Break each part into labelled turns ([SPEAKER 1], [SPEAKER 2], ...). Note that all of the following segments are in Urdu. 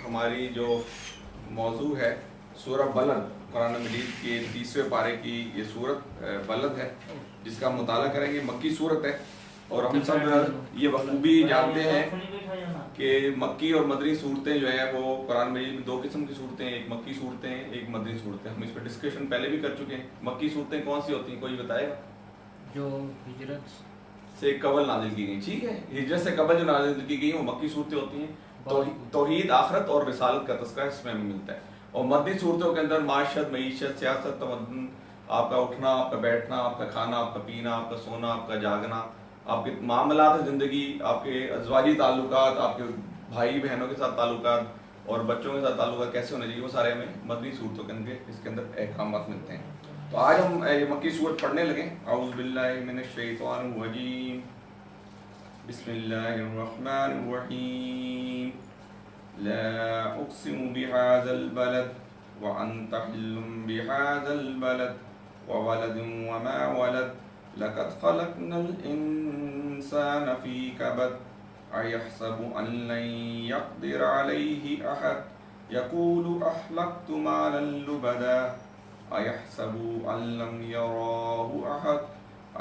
[SPEAKER 1] ہماری جو موضوع ہے سورہ بلد، قرآن مجید کے 30ویں پارے کی یہ سورت بلد ہے جس کا ہم مطالعہ کریں گے۔ مکی سورت ہے اور ہم سب یہ بخوبی جانتے ہیں کہ مکی اور مدنی صورتیں جو ہیں وہ قرآن مجید میں دو قسم کی صورتیں ہیں، ایک مکی صورتیں ہیں، ایک مدنی صورتیں۔ ہم اس پہ ڈسکشن پہلے بھی کر چکے ہیں۔ مکی صورتیں کون سی ہوتی ہیں، کوئی بتائے گا؟ جو ہجرت سے قبل نازل کی گئی، ٹھیک ہے، ہجرت سے قبل جو نازل کی گئی وہ مکی صورتیں ہوتی ہیں۔ توحید، آخرت اور رسالت کا تذکرہ اس میں ہمیں ملتا ہے۔ اور مدنی صورتوں کے اندر معاشرت، معیشت، سیاست، تمدن، آپ کا اٹھنا، آپ کا بیٹھنا، آپ کا کھانا، آپ کا پینا، آپ کا سونا، آپ کا جاگنا، آپ کے معاملات زندگی، آپ کے ازواجی تعلقات، آپ کے بھائی بہنوں کے ساتھ تعلقات اور بچوں کے ساتھ تعلقات کیسے ہونے چاہیے، وہ سارے ہمیں مدنی صورتوں کے اندر اس کے اندر احکامات ملتے ہیں۔ تو آج ہم یہ مکی صورت پڑھنے لگیں۔ اعوذ باللہ من الشیطان الرجیم، بسم اللہ الرحمن الرحیم، لا اقسم بهذا البلد وانت حل بهذا البلد وولد وما ولد لقد خلقنا الانسان في كبد ايحسب ان لن يقدر عليه احد يقول اهلكت مالا لبدا ايحسب ان لم يراه احد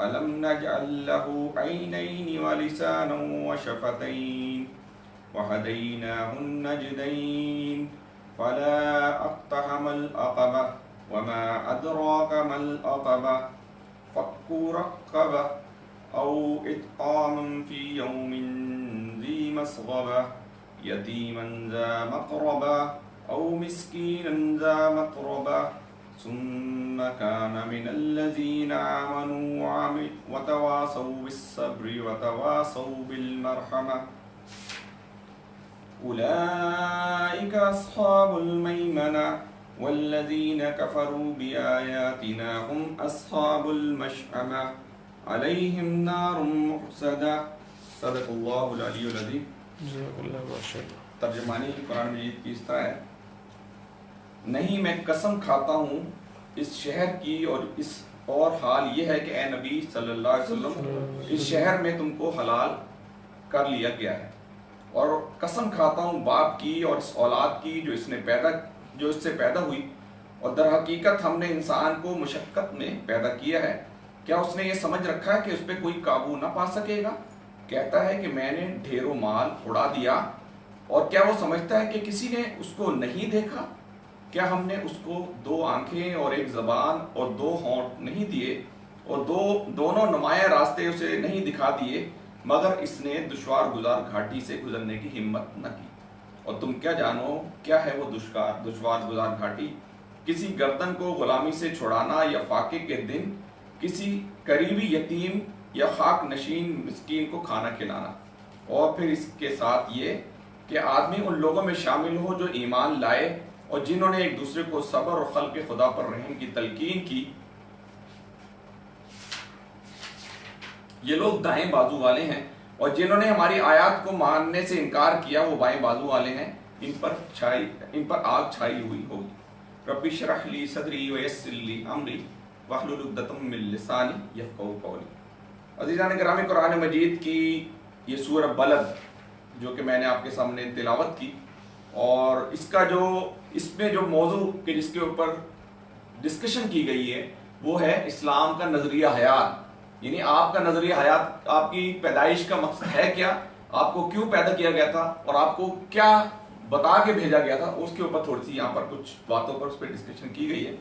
[SPEAKER 1] ألم نجعل له عينين ولسانا وشفتين وهديناه النجدين فلا اقتحم العقبة وما أدراك ما العقبة فك رقبة أو إطعام في يوم ذي مسغبة يتيما ذا مقربة أو مسكينا ذا متربة ثم كان من الذين آمنوا وتواصوا بالصبر وتواصوا بالمرحمة أولئك أصحاب الميمنة والذين كفروا بآياتنا هم أصحاب المشأمة عليهم نار مؤصدة صدق اللہ العلی العظیم۔ ترجمانی قرآن مجید کی اس طرح ہے، نہیں میں قسم کھاتا ہوں اس شہر کی، اور حال یہ ہے کہ اے نبی صلی اللہ علیہ وسلم اس شہر میں تم کو حلال کر لیا گیا ہے، اور قسم کھاتا ہوں باپ کی اور اس اولاد کی جو اس سے پیدا ہوئی، اور در حقیقت ہم نے انسان کو مشقت میں پیدا کیا ہے، کیا اس نے یہ سمجھ رکھا ہے کہ اس پہ کوئی قابو نہ پا سکے گا؟ کہتا ہے کہ میں نے ڈھیروں مال اڑا دیا، اور کیا وہ سمجھتا ہے کہ کسی نے اس کو نہیں دیکھا؟ کیا ہم نے اس کو دو آنکھیں اور ایک زبان اور دو ہونٹ نہیں دیے، اور دونوں نمایاں راستے اسے نہیں دکھا دیے، مگر اس نے دشوار گزار گھاٹی سے گزرنے کی ہمت نہ کی۔ اور تم کیا جانو کیا ہے وہ دشوار گزار گھاٹی؟ کسی گردن کو غلامی سے چھڑانا، یا فاقے کے دن کسی قریبی یتیم یا خاک نشین مسکین کو کھانا کھلانا، اور پھر اس کے ساتھ یہ کہ آدمی ان لوگوں میں شامل ہو جو ایمان لائے اور جنہوں نے ایک دوسرے کو صبر اور خلق خدا پر رحم کی تلقین کی۔ یہ لوگ دائیں بازو والے ہیں، اور جنہوں نے ہماری آیات کو ماننے سے انکار کیا وہ بائیں بازو والے ہیں، ان پر آگ چھائی ہوئی ہوگی۔ رب اشرح لی صدری ویسر لی امری واحلل عقدۃ من لسانی یفقہوا قولی۔ عزیزان گرامی، قرآن مجید کی یہ سورہ بلد جو کہ میں نے آپ کے سامنے تلاوت کی، اور اس میں جو موضوع کہ جس کے اوپر ڈسکشن کی گئی ہے وہ ہے اسلام کا نظریہ حیات، یعنی آپ کا نظریہ حیات، آپ کی پیدائش کا مقصد ہے کیا، آپ کو کیوں پیدا کیا گیا تھا، اور آپ کو کیا بتا کے بھیجا گیا تھا، اس کے اوپر تھوڑی سی یہاں پر کچھ باتوں پر اس پہ ڈسکشن کی گئی ہے۔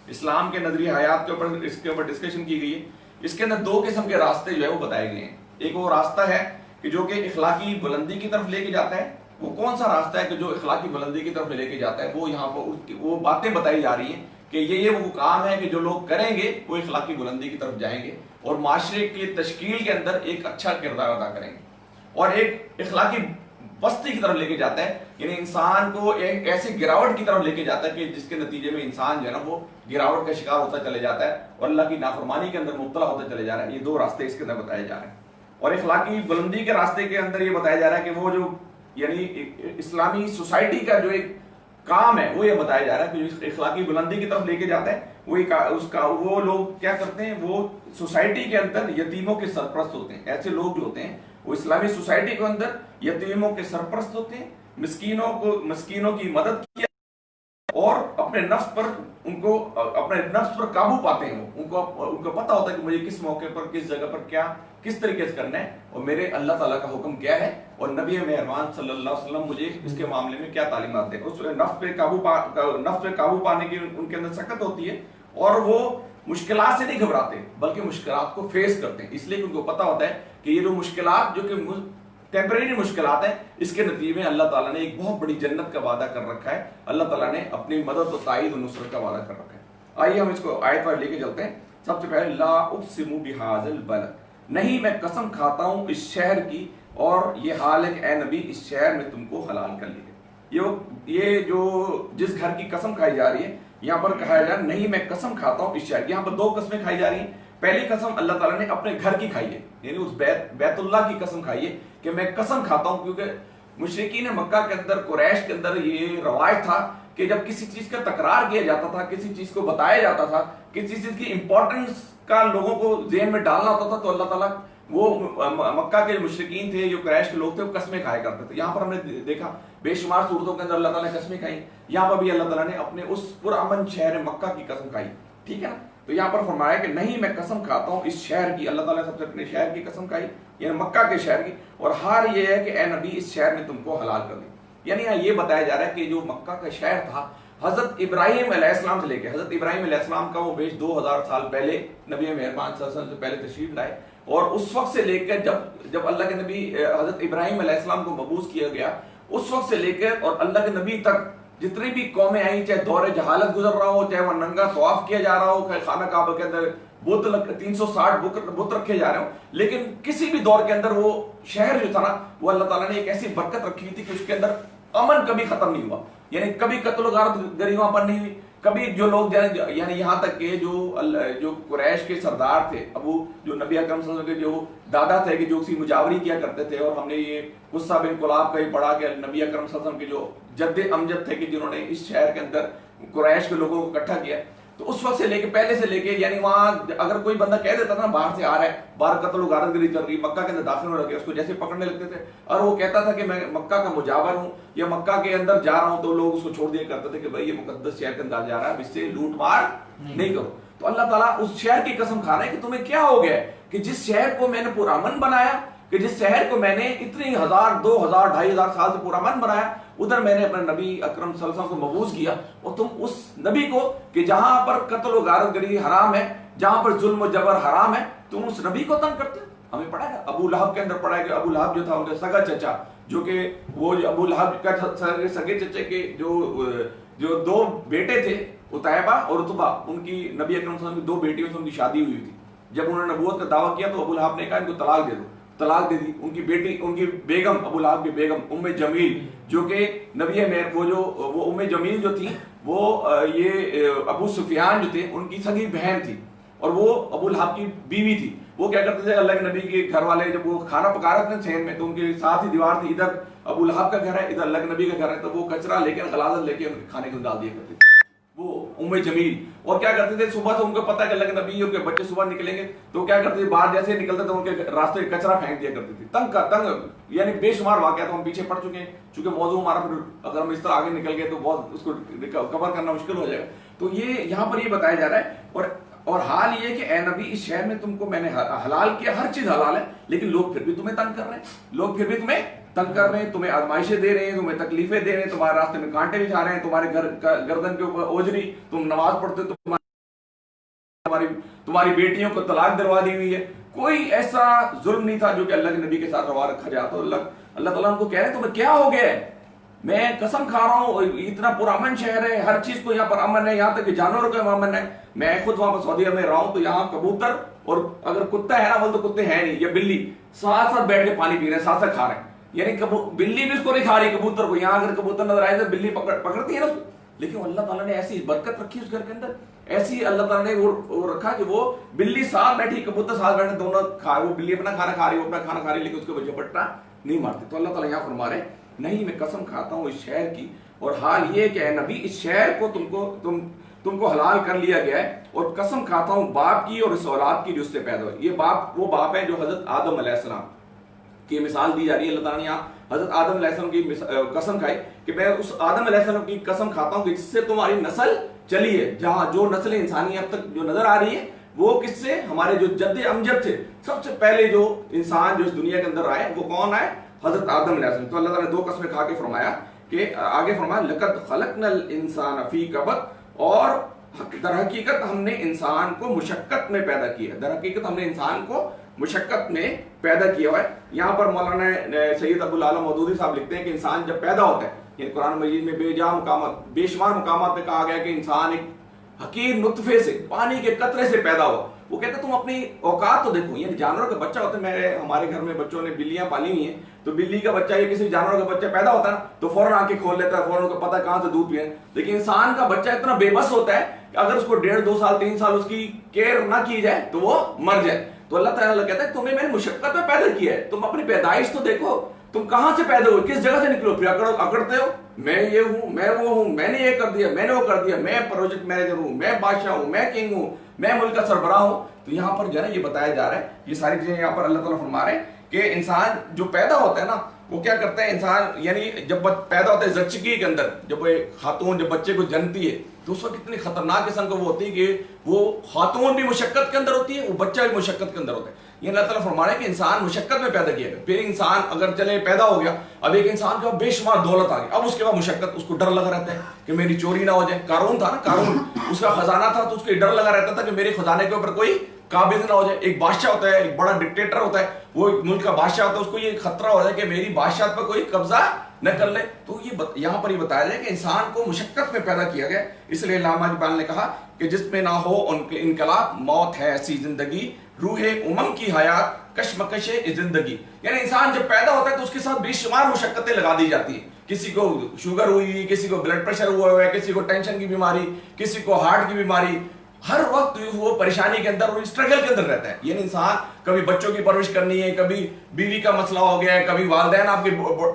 [SPEAKER 1] اسلام کے نظریہ حیات کے اوپر اس کے اوپر ڈسکشن کی گئی ہے۔ اس کے اندر دو قسم کے راستے جو ہے وہ بتائے گئے ہیں۔ ایک وہ راستہ ہے کہ جو کہ اخلاقی بلندی کی طرف لے کے جاتا ہے۔ وہ کون سا راستہ ہے کہ جو اخلاقی بلندی کی طرف لے کے جاتا ہے؟ وہ یہاں پر وہ باتیں بتائی جا رہی ہیں کہ یہ وہ کام ہے کہ جو لوگ کریں گے وہ اخلاقی بلندی کی طرف جائیں گے اور معاشرے کی تشکیل کے اندر ایک اچھا کردار ادا کریں گے، اور ایک اخلاقی بستی کی طرف لے کے جاتا ہے، یعنی انسان کو ایک ایسی گراوٹ کی طرف لے کے جاتا ہے کہ جس کے نتیجے میں انسان جو ہے نا وہ گراوٹ کا شکار ہوتا چلے جاتا ہے اور اللہ کی نافرمانی کے اندر مبتلا ہوتا چلے جا رہا ہے۔ یہ دو راستے اس کے اندر بتائے جا رہے ہیں۔ اور اخلاقی بلندی کے راستے کے اندر یہ بتایا جا رہا ہے کہ وہ جو یعنی اسلامی سوسائٹی کا جو ایک کام ہے وہ یہ بتایا جا رہا ہے کہ جو اخلاقی بلندی کی طرف لے کے جاتا ہے وہ لوگ کیا کرتے ہیں، وہ سوسائٹی کے اندر یتیموں کے سرپرست ہوتے ہیں۔ ایسے لوگ جو ہوتے ہیں وہ اسلامی سوسائٹی کے اندر یتیموں کے سرپرست ہوتے ہیں، مسکینوں کی مدد کیا اور اپنے نفس پر قابو پاتے ہیں. ان کو پتا ہوتا ہے کہ مجھے کس موقع پر کس جگہ پر کیا کس طریقے سے کرنا ہے اور میرے اللہ تعالیٰ کا حکم کیا ہے اور نبی مہربان صلی اللہ علیہ وسلم مجھے اس کے معاملے میں کیا تعلیمات دیں. اس نفس پہ قابو پانے کی ان کے اندر سخت ہوتی ہے اور وہ مشکلات سے نہیں گھبراتے بلکہ مشکلات کو فیس کرتے ہیں, اس لیے کہ ان کو پتا ہوتا ہے کہ یہ جو مشکلات جو کہ ٹیمپریری مشکلات ہیں اس کے نتیجے میں اللہ تعالیٰ نے ایک بہت بڑی جنت کا وعدہ کر رکھا ہے. اللہ تعالیٰ نے اپنی مدد و تائید و نصرت کا وعدہ کر رکھا ہے. آئیے ہم اس کو آیت پر لے کے چلتے ہیں. سب سے پہلے لا اقسم بہذا البلد, نہیں میں قسم کھاتا ہوں اس شہر کی اور یہ حال ہے کہ اے نبی اس شہر میں تم کو حلال کر لیا. یہ جو جس گھر کی قسم کھائی جا رہی ہے یہاں پر کہا جا رہا ہے نہیں میں قسم کھاتا ہوں اس شہر کی. یہاں پر دو قسمیں کھائی جا رہی ہیں. پہلی قسم اللہ تعالیٰ نے اپنے گھر کی کھائی ہے, یعنی اس بیت اللہ کی قسم کھائی ہے کہ میں قسم کھاتا ہوں, کیونکہ مشرکین مکہ کے اندر قریش کے اندر یہ رواج تھا کہ جب کسی چیز کا تکرار کیا جاتا تھا, کسی چیز کو بتایا جاتا تھا, کسی چیز کی امپورٹنس کا لوگوں کو ذہن میں ڈالنا ہوتا تھا تو اللہ تعالیٰ وہ مکہ کے مشرکین تھے جو قریش کے لوگ تھے وہ قسمیں کھایا کرتے تھے. یہاں پر ہم نے دیکھا بے شمار صورتوں کے اندر اللہ تعالیٰ نے قسمیں کھائی, یہاں پر بھی اللہ تعالیٰ نے اپنے اس پرامن شہر مکہ کی قسم کھائی. ٹھیک ہے نا, تو یہاں پر فرمایا کہ نہیں میں قسم کھاتا ہوں اس شہر کی. اللہ تعالیٰ نے سب سے اپنے شہر کی قسم کھائی یعنی مکہ کے شہر کی, اور حال یہ ہے کہ اے نبی اس شہر میں تم کو حلال کر دیں. یعنی یہاں یہ بتایا جا رہا ہے کہ جو مکہ کا شہر تھا حضرت ابراہیم علیہ السلام سے لے کے حضرت ابراہیم علیہ السلام کا وہ بیش 2000 سال پہلے نبی مہربان صلی اللہ علیہ وسلم سے پہلے تشریف لائے, اور اس وقت سے لے کر جب اللہ کے نبی حضرت ابراہیم علیہ السلام کو مبعوث کیا گیا اس وقت سے لے کر اور اللہ کے نبی تک جتنی بھی قومیں آئیں, چاہے دور جہالت گزر رہا ہو, چاہے وہ ننگا طواف کیا جا رہا ہو, خانہ کعبہ کے اندر 360 بت رکھے جا رہے ہوں, لیکن کسی بھی دور کے اندر وہ شہر جو تھا نا وہ اللہ تعالیٰ نے ایک ایسی برکت رکھی تھی کہ اس کے اندر امن کبھی ختم نہیں ہوا. یعنی کبھی قتل و غارت گری وہاں پر نہیں ہوئی, کبھی جو لوگ یعنی یہاں تک کہ جو قریش کے سردار تھے جو نبی اکرم صلی اللہ علیہ وسلم کے جو دادا تھے کہ جو اسی مجاوری کیا کرتے تھے, اور ہم نے یہ قصہ بن کلاب کا ہی پڑھا کہ نبی اکرم صلی اللہ علیہ وسلم کے جو جد امجد تھے کہ جنہوں نے اس شہر کے اندر قریش کے لوگوں کو اکٹھا کیا, تو اس وقت سے لے کے پہلے سے لے کے یعنی وہاں اگر کوئی بندہ کہہ دیتا تھا نا باہر سے آ رہا ہے, باہر قتل و غارت گری چل رہی, مکہ کے اندر داخل ہو رہے, اس کو جیسے پکڑنے لگتے تھے اور وہ کہتا تھا کہ میں مکہ کا مجاور ہوں یا مکہ کے اندر جا رہا ہوں, تو لوگ اس کو چھوڑ دیا کرتے تھے کہ بھائی یہ مقدس شہر کے اندر جا رہا ہے, اب اس سے لوٹ مار نہیں کرو. تو اللہ تعالیٰ اس شہر کی قسم کھا رہا ہے کہ تمہیں کیا ہو گیا کہ جس شہر کو میں نے پرامن بنایا, کہ جس شہر کو میں نے اتنی 1000 2000 2500 سال سے پرامن بنایا, ادھر میں نے اپنے نبی اکرم صلی اللہ علیہ وسلم کو مبعوث کیا, اور تم اس نبی کو کہ جہاں پر قتل و غارت گری حرام ہے, جہاں پر ظلم و جبر حرام ہے, تم اس نبی کو تنگ کرتے. ہمیں پڑھا ہے ابو لہب کے اندر پڑھا ہے کہ ابو لہب جو تھا ان کا سگا چچا, جو کہ وہ ابو لہب کا سگے چچے کے جو 2 بیٹے تھے عتیبہ اور عتبہ, ان کی نبی اکرم صلی اللہ علیہ وسلم کی 2 بیٹیوں سے ان کی شادی ہوئی تھی. جب انہوں نے نبوت کا دعویٰ کیا تو ابو لہب نے کہا ان کو طلاق دے دو, طلاق دے دی. ان کی بیٹی ان کی بیگم ابو لہب کی بیگم ام جمیل جو کہ نبی وہ ام جمیل جو تھی وہ یہ ابو سفیان جو تھے ان کی سگی بہن تھی, اور وہ ابو لہب کی بیوی تھی. وہ کیا کرتے تھے, اللہ کے نبی کے گھر والے جب وہ کھانا پکا رہے تھے صحن میں تو ان کے ساتھ ہی دیوار تھی, ادھر ابو لہب کا گھر ہے ادھر اللہ کے نبی کا گھر ہے, تو وہ کچرا لے کے غلاظت لے کے ان کے کھانے کو ڈال دیا کرتے تھے وہ ام جمیل. اور کیا کرتے تھے, صبح سے ان کو پتا کہ اللہ کے نبی ان کے بچے صبح نکلیں گے تو کیا کرتے تھے, باہر جیسے نکلتے تھے ان کے راستے کچرا پھینک دیا کرتے تھے. تنگ یعنی بے شمار واقعات ہم پیچھے پڑ چکے ہیں, چونکہ موضوع ہمارا پھر اگر ہم اس طرح آگے نکل گئے تو بہت اس کو کور کرنا مشکل ہو جائے گا. تو یہ یہاں پر یہ بتایا جا رہا ہے, اور حال یہ کہ اے نبی اس شہر میں تم کو میں نے حلال کیا, ہر چیز حلال ہے, لیکن لوگ پھر بھی تمہیں تنگ کر رہے ہیں, لوگ پھر بھی تمہیں تنگ کر رہے ہیں, تمہیں آزمائشیں دے رہے ہیں, تمہیں تکلیفیں دے رہے ہیں, تمہارے راستے میں کانٹے بچھا رہے ہیں, تمہارے گردن کے اوپر اوجری, تم نماز پڑھتے تو تمہاری بیٹیوں کو طلاق دلوا دی ہوئی ہے. کوئی ایسا ظلم نہیں تھا جو کہ اللہ کے نبی کے ساتھ روا رکھا جاتا. اللہ تعالیٰ ان کو کہہ رہے ہیں تمہیں کیا ہو گیا ہے, میں قسم کھا رہا ہوں اتنا پرامن شہر ہے, ہر چیز کو یہاں پر امن ہے, یہاں تک کہ جانوروں کا امن ہے. میں خود وہاں پر سعودیہ میں رہا ہوں تو یہاں کبوتر, اور اگر کتا ہے نا بول تو کتے ہیں نہیں, یا بلی ساتھ ساتھ بیٹھ کے پانی پی رہے ہیں, ساتھ ساتھ کھا رہے ہیں. یعنی بلی بھی اس کو نہیں کھا رہی کبوتر کو, یہاں اگر کبوتر نظر آئے تو بلی پکڑتی ہے نا اس کو. لیکن اللہ تعالیٰ نے ایسی برکت رکھی اس گھر کے اندر, ایسی اللہ تعالیٰ نے وہ رکھا کہ وہ بلی ساتھ بیٹھی کبوتر ساتھ بیٹھے, دونوں کھا, وہ بلی اپنا کھانا کھا رہی, وہ اپنا کھانا کھا رہی, لیکن اس کو جھپٹنا نہیں مارتے. تو اللہ تعالیٰ یہاں فرما رہے نہیں میں قسم کھاتا ہوں اس شہر کی, اور حال یہ کہ اے نبی اس شہر کو تم کو حلال کر لیا گیا ہے, اور قسم کھاتا ہوں باپ کی اور اس اولاد کی جو اس سے پیدا ہوئی. یہ باپ وہ باپ ہے جو حضرت آدم علیہ السلام کی مثال دی جا رہی ہے. اللہ تعالیٰ نے یہاں
[SPEAKER 2] حضرت آدم علیہ السلام کی قسم کھائی کہ میں اس آدم علیہ السلام کی قسم کھاتا ہوں کہ جس سے تمہاری نسل چلی ہے، جہاں جو نسل انسانی اب تک جو نظر آ رہی ہے وہ کس سے، ہمارے جو جد امجد تھے، سب سے پہلے جو انسان جو اس دنیا کے اندر آئے وہ کون آئے؟ حضرت آدم علیہ السلام۔ تو اللہ تعالیٰ نے 2 قسمیں کھا کے فرمایا کہ آگے فرمایا لقد خلقنا الانسان فی کبد، اور در حقیقت ہم نے انسان کو مشقت میں پیدا کیا ہے، در حقیقت ہم نے انسان کو مشقت میں پیدا کیا ہوا ہے۔ یہاں پر مولانا سید ابوالعالی مودودی صاحب لکھتے ہیں کہ انسان جب پیدا ہوتا ہے، یعنی قرآن مجید میں بے شمار مقامات پہ کہا گیا کہ انسان ایک حقیر نطفے سے، پانی کے قطرے سے پیدا ہوا۔ وہ کہتے ہیں تم اپنی اوقات تو دیکھو، یعنی جانوروں کا بچہ ہوتا ہے، ہمارے گھر میں بچوں نے بلیاں پالی ہوئی ہیں، تو بلی کا بچہ یا کسی جانور کا بچہ پیدا ہوتا ہے نا تو فوراً آنکھیں کھول لیتا ہے، فوراً کو پتہ کہاں سے دودھ پئے۔ لیکن انسان کا بچہ اتنا بے بس ہوتا ہے کہ اگر اس کو 1.5 2 سال 3 سال اس کی کیئر نہ کی جائے تو وہ مر جائے۔ تو اللہ تعالیٰ کہتا ہے تمہیں میں نے مشقت میں پیدا کیا ہے، تم اپنی پیدائش تو دیکھو، تم کہاں سے پیدا ہوئے، کس جگہ سے نکلو، پھر اکڑتے ہو میں یہ ہوں، میں وہ ہوں، میں نے یہ کر دیا، میں نے وہ کر دیا، میں پروجیکٹ مینیجر ہوں، میں بادشاہ ہوں، میں کنگ ہوں، میں ملک کا سربراہ ہوں۔ تو یہاں پر جو ہے نا یہ بتایا جا رہا ہے، یہ ساری چیزیں یہاں پر اللہ تعالیٰ فرما رہے ہیں کہ انسان جو پیدا ہوتا ہے نا وہ کیا کرتا ہے، انسان یعنی جب پیدا ہوتا ہے زچگی کے اندر، جب خاتون جب بچے کو جنتی ہے تو اس وقت کتنی خطرناک قسم کو وہ ہوتی ہے کہ وہ خاتون بھی مشقت کے اندر ہوتی ہے، وہ بچہ بھی مشقت کے اندر ہوتا ہے۔ یہ اللہ تعالیٰ فرما رہا ہے کہ انسان مشقت میں پیدا کیا گیا، پھر انسان اگر چلے پیدا ہو گیا، اب ایک انسان کے بے شمار دولت آ گئی، اب اس کے بعد مشقت، اس کو ڈر لگا رہتا ہے کہ میری چوری نہ ہو جائے۔ قارون تھا نا، قارون اس کا خزانہ تھا تو اس کو ڈر لگا رہتا تھا کہ میرے خزانے کے اوپر کوئی قابض نہ ہو جائے۔ ایک بادشاہ ہوتا ہے، ایک بڑا ڈکٹیٹر ہوتا ہے، وہ ملک کا بادشاہ ہوتا ہے، اس کو یہ خطرہ ہوتا ہے کہ میری بادشاہت پر کوئی قبضہ نہ کر لے۔ تو یہاں پر یہ بتایا جائے کہ انسان کو مشقت میں پیدا کیا گیا، اس لیے علامہ اقبال نے کہا کہ جس میں نہ ہو ان کے انقلاب، موت ہے ایسی زندگی، روح امم کی حیات کشمکش زندگی۔ یعنی انسان جب پیدا ہوتا ہے تو اس کے ساتھ بے شمار مشقتیں لگا دی جاتی ہیں، کسی کو شوگر ہوئی، کسی کو بلڈ پریشر ہوا ہے، کسی کو ٹینشن کی بیماری، کسی کو ہارٹ کی بیماری، ہر وقت وہ پریشانی کے اندر اور اسٹرگل کے اندر رہتا ہے۔ یعنی انسان کبھی بچوں کی پرورش کرنی ہے، کبھی بیوی کا مسئلہ ہو گیا ہے، کبھی والدین آپ کے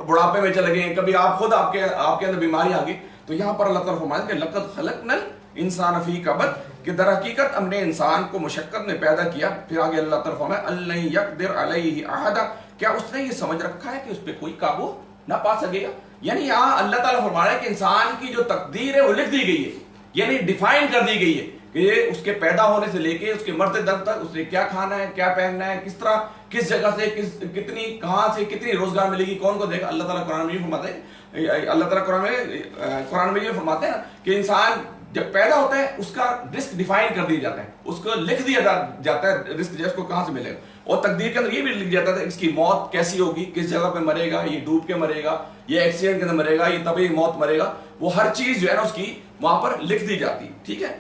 [SPEAKER 2] بڑھاپے میں چلے گئے، کبھی آپ خود آپ کے اندر بیماری آ گئی۔ تو یہاں پر اللہ تعالیٰ فرمایا کہ لقد خلقنا الانسان فی کبد، کہ در حقیقت ہم نے انسان کو مشقت میں پیدا کیا۔ پھر آگے اللہ تعالیٰ فرمایا الن یقدر علیہ احد، کیا اس نے یہ سمجھ رکھا ہے کہ اس پہ کوئی قابو نہ پا سکے گا۔ یعنی یہاں اللہ تعالیٰ فرما رہا ہے کہ انسان کی جو تقدیر ہے وہ لکھ دی گئی ہے، یعنی ڈیفائن کر دی گئی ہے کہ اس کے پیدا ہونے سے لے کے اس کے مرتے دم تک اس نے کیا کھانا ہے، کیا پہننا ہے، کس طرح، کس جگہ سے، کتنی، کہاں سے کتنی روزگار ملے گی، کون کو دے گا۔ اللہ تعالیٰ قرآن میں یہ فرماتے ہیں، اللہ تعالیٰ قرآن میں یہ فرماتے ہیں کہ انسان جب پیدا ہوتا ہے اس کا رزق ڈیفائن کر دیا جاتا ہے، اس کو لکھ دیا جاتا ہے رزق اس کو کہاں سے ملے گا، اور تقدیر کے اندر یہ بھی لکھ جاتا تھا اس کی موت کیسی ہوگی، کس جگہ پہ مرے گا، یہ ڈوب کے مرے گا، یہ ایکسیڈنٹ کے اندر مرے گا، یہ طبعی موت مرے گا، وہ ہر چیز جو ہے نا اس کی وہاں پر لکھ دی جاتی ہے۔ ٹھیک ہے،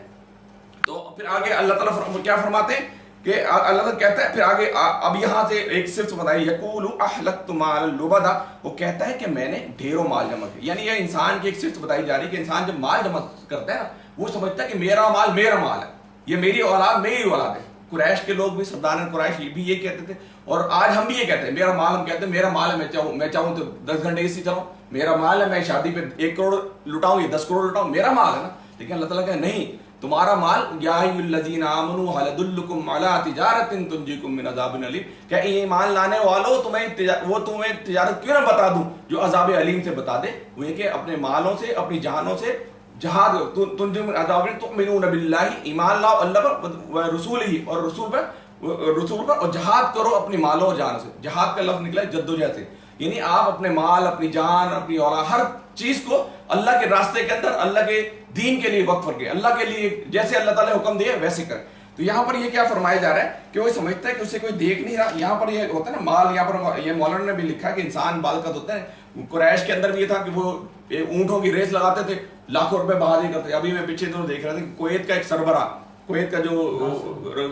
[SPEAKER 2] تو پھر آگے اللہ تعالیٰ کیا فرماتے ہیں کہ اللہ تعالیٰ کہتا ہے پھر آگے، اب یہاں سے ایک صفت بتائی، یقول احلقت مالا لبدا، وہ کہتا ہے کہ میں نے ڈھیروں مال جمع کیا۔ یعنی یہ انسان کی ایک صفت بتائی جا رہی ہے کہ انسان جب مال جمع کرتا ہے نا وہ سمجھتا ہے کہ میرا مال میرا مال ہے، یہ میری اولاد میری اولاد ہے۔ قریش کے لوگ بھی، سردار قریش بھی یہ کہتے تھے، اور آج ہم بھی یہ کہتے ہیں میرا مال، ہم کہتے ہیں میرا مال ہے، میں چاہوں تو 10 گھنٹے اسی چلاؤں، میرا مال ہے، میں شادی پہ 1 کروڑ لٹاؤں یا 10 کروڑ لٹاؤں، میرا مال ہے نا۔ لیکن اللہ تعالیٰ کہتے نہیں، تمہارا مال، یا ایھا الذین آمنوا ھل ادلکم علی تجارۃ تنجیکم من عذاب علیم، کیا ایمان لانے والو تمہیں تجارت کیوں نہ بتا دوں جو عذاب علیم سے بتا دے۔ وہ یہ کہ اپنے مالوں سے، اپنی جانوں سے جہاد، تنجو من عذاب علیم، تؤمنون باللہ، ایمان لاؤ اللہ پر، رسول ہی، اور رسول پر، اور جہاد کرو اپنی مالوں اور جانوں سے۔ جہاد کا لفظ نکلا ہے جدوجہد سے، یعنی آپ اپنے مال، اپنی جان، اپنی اولاد، ہر چیز کو اللہ کے راستے کے اندر، اللہ کے دین کے لیے وقف کر کے، اللہ کے لیے جیسے اللہ تعالیٰ نے حکم دیا ویسے کر۔ تو یہاں پر یہ کیا فرمایا جا رہا ہے کہ وہ سمجھتا ہے کہ اسے کوئی دیکھ نہیں رہا۔ یہاں پر یہ ہوتا ہے نا مال، یہاں پر یہ مولانا نے بھی لکھا کہ انسان بالقد ہوتا ہے۔ قریش کے اندر بھی یہ تھا کہ وہ اونٹوں کی ریس لگاتے تھے، لاکھوں روپے بہادری کرتے۔ ابھی میں پیچھے دنوں دیکھ رہا تھا کہ کویت کا ایک سربراہ، کویت کا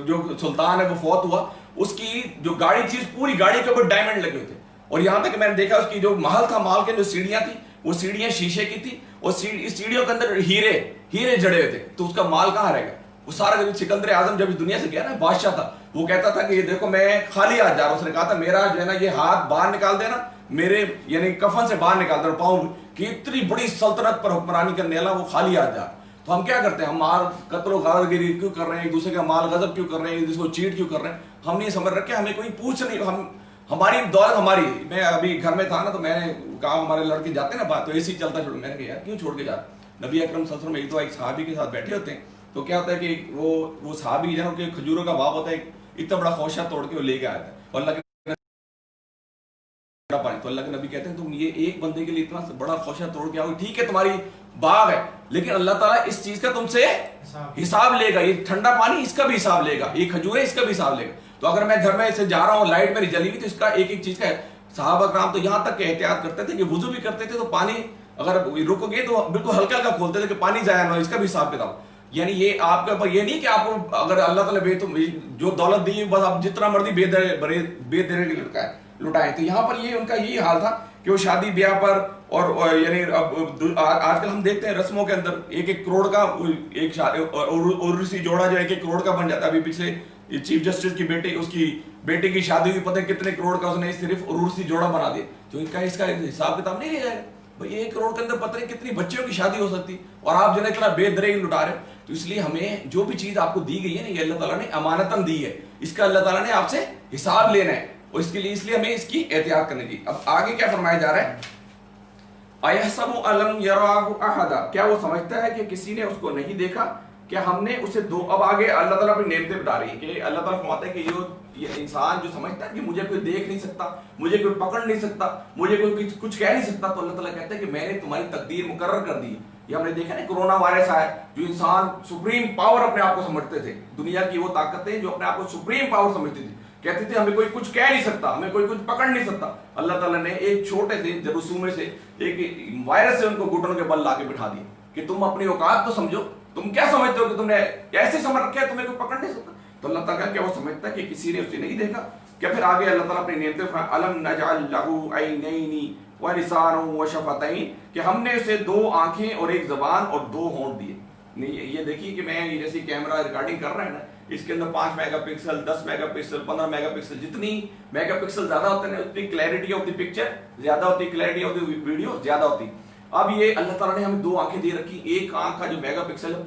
[SPEAKER 2] جو سلطان ہے وہ فوت ہوا، اس کی جو گاڑی تھی، پوری گاڑی کے اوپر ڈائمنڈ لگے ہوئے تھے، اور یہاں تک کہ میں نے دیکھا اس کی جو محل تھا، محل کے جو سیڑھیاں تھیں وہ سیڑھیاں شیشے کی تھی، اور سیڑھیوں کے اندر ہیرے جڑے ہوئے تھے۔ تو اس کا مال کہاں رہے گا؟ وہ سارا سکندر اعظم جب اس دنیا سے گیا نا، بادشاہ تھا، وہ کہتا تھا کہ یہ دیکھو میں خالی ہاتھ جا رہا ہوں۔ اس نے کہا تھا میرا جو ہے نا یہ ہاتھ باہر نکال دینا، میرے یعنی کفن سے باہر نکال دینا، پاؤں کہ اتنی بڑی سلطنت پر حکمرانی کرنے والا وہ خالی ہاتھ جا رہا۔ تو ہم کیا کرتے ہیں؟ ہم مال قتل و غارت گیری کیوں کر رہے ہیں، ایک دوسرے کا مال غصب کیوں کر رہے ہیں، ایک دوسرے کو چیٹ کیوں کر رہے ہیں؟ ہم نہیں سمجھ رکھے، ہمیں کوئی پوچھ نہیں، ہماری دولت ہماری. میں ابھی گھر میں تھا نا تو میں نے کہا ہمارے لڑکے جاتے ہیں نا بات تو اے سی چلتا چھوڑ, میں نے کہا یار کیوں چھوڑ کے جاتے. نبی اکرم صلی اللہ علیہ وسلم ایک تو ایک صحابی کے ساتھ بیٹھے ہوتے ہیں تو کیا ہوتا ہے کہ وہ صحابی جو ہے کہ کھجوروں کا باغ ہوتا ہے, اتنا بڑا خوشہ توڑ کے وہ لے کے آیا تھا اور اللہ کے پانی. تو اللہ کے نبی کہتے ہیں تم یہ ایک بندے کے لیے اتنا بڑا خوشہ توڑ کے آؤ, ٹھیک ہے تمہاری باغ ہے لیکن اللہ تعالیٰ اس چیز کا تم سے حساب لے گا. یہ ٹھنڈا پانی اس کا بھی حساب لے گا, یہ کھجوریں اس کا بھی حساب لے گا. تو اگر میں گھر میں سے جا رہا ہوں لائٹ میری جلی ہوئی تو اس کا ایک ایک چیز کا ہے. صحابہ کرام تو یہاں تک کہ احتیاط کرتے تھے کہ وضو بھی کرتے تھے تو پانی اگر رک گئے تو بالکل ہلکا ہلکا کھولتے تھے کہ پانی ضائع نہ ہو, اس کا بھی حساب کتاب. یعنی یہ آپ کے اوپر یہ نہیں کہ آپ کو اگر اللہ تعالیٰ جو دولت دی بس آپ جتنا مرضی بے درے لٹائیں. تو یہاں پر یہ ان کا یہی حال تھا کہ وہ شادی بیاہ پر اور یعنی اب آج کل ہم دیکھتے ہیں رسموں کے اندر 1-1 کروڑ کا ایک عروسی جوڑا جو 1-1 کروڑ کا بن جاتا ہے. ابھی پچھلے چیف جسٹس کی بیٹی اس کی بیٹے کی شادی ہوئی, پتہ کتنے کروڑ کا اس نے صرف عروسی جوڑا بنا دیا. تو اس کا حساب کتاب نہیں لیا جائے گا بھائی 1 کروڑ کے اندر پتہ نہیں کتنی بچیوں کی شادی ہو سکتی اور آپ جو ہے اتنا بے دریغ لٹا رہے ہو. تو اس لیے ہمیں جو بھی چیز آپ کو دی گئی ہے نا یہ اللہ تعالیٰ نے امانتاً دی ہے, اس کا اللہ تعالیٰ نے آپ سے حساب لینا ہے اور اس لیے ہمیں اس کی احتیاط کرنے کی. اب آگے کیا فرمایا جا رہا ہے, اَيَحْسَبُ أَلَمْ يَرَاهُ أَحَدًا, کیا وہ سمجھتا ہے کہ کسی نے اس کو نہیں دیکھا, کیا ہم نے اسے اب آگے اللہ تعالیٰ اپنی نعمتیں بتا رہی ہے کہ اللہ تعالیٰ فرماتا ہے کہ یہ انسان جو سمجھتا ہے کہ مجھے کوئی دیکھ نہیں سکتا, مجھے کوئی پکڑ نہیں سکتا, مجھے کوئی کچھ کہہ نہیں سکتا, تو اللہ تعالیٰ کہتا ہے کہ میں نے تمہاری تقدیر مقرر کر دی. یہ ہم نے دیکھا نا کرونا وائرس آیا جو انسان سپریم پاور اپنے آپ کو سمجھتے تھے, دنیا کی وہ طاقتیں جو اپنے آپ کو سپریم پاور سمجھتی تھی, کہتے تھے ہمیں کوئی کچھ کہہ نہیں سکتا, ہمیں کوئی کچھ پکڑ نہیں سکتا. اللہ تعالیٰ نے ایک چھوٹے سے جراثیم سے ایک وائرس سے ان کو گھٹنوں کے بل لا کے بٹھا دیا کہ تم اپنی اوقات تو سمجھو, تم کیا سمجھتے ہو کہ تم نے ایسے سمجھ رکھا ہے تمہیں کوئی پکڑ نہیں سکتا. تو اللہ تعالیٰ کیا وہ سمجھتا ہے کہ کسی نے اسے نہیں دیکھا. کیا پھر آگے اللہ تعالیٰ اپنی نعمتیں فرمائے الم نجعل لہ عینین ولسانا وشفتین, کہ ہم نے اسے 2 آنکھیں اور 1 زبان اور 2 ہونٹ دیے. یہ دیکھیے کہ میں یہ جیسے کیمرہ ریکارڈنگ کر رہا ہے نا, اس کے اندر 5 mega pixel 10 mega pixel 15 mega pixel, جتنی میگا پکسل زیادہ ہوتے ہیں اتنی کلیئرٹی آف دی پکچر زیادہ ہوتی, کلیئرٹی آف دی ویڈیو زیادہ ہوتی. اب یہ اللہ تعالیٰ نے ہمیں 2 آنکھیں دے رکھی, ایک آنکھ کا جو میگا پکسل ہے